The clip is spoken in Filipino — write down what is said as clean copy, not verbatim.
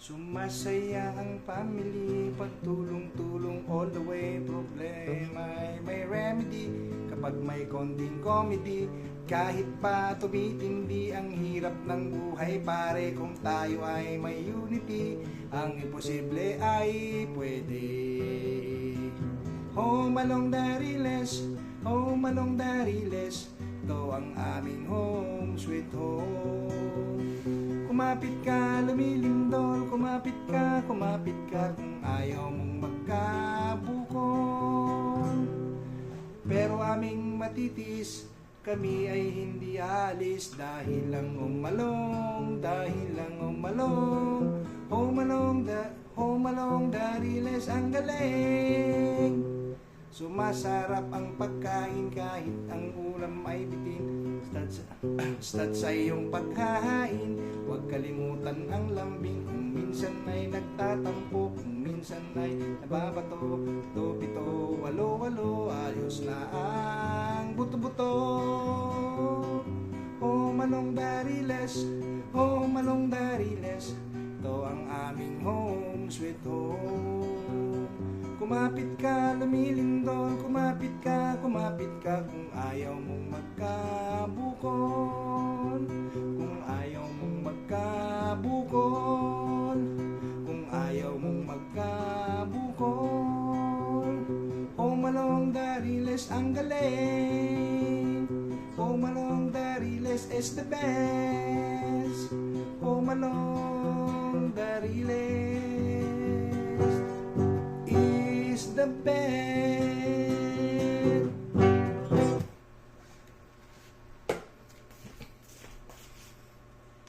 Sumasaya ang family, pagtulong-tulong all the way. Problema ay may remedy kapag may konting comedy. Kahit pa tumitindi ang hirap ng buhay, pare, kung tayo ay may unity, ang imposible ay pwede. Home along the riles, home along the riles, ito ang aming home, sweet home. Kumapit ka, lumilindol, kumapit ka kung ayaw mong magkabukol. Pero aming matitis, kami ay hindi alis dahil lang umalong, home along the riles, ang galing. Sumasarap ang pagkain kahit ang ulam ay bitin. Start sa iyong paghahain, huwag kalimutan ang lambing. Kung minsan ay nagtatampo, kung minsan ay nababato, to, pito, walo, walo, ayos na ang buto-buto. Home along the riles, home along the riles, ito ang aming home, sweet home. Kumapit ka, lumilindol, kumapit ka kung ayaw mong magkabukol. Kung ayaw mong magkabukol, kung ayaw mong magkabukol. Home along the riles, ang galing. Home along the riles is the best. Home along the riles, the best.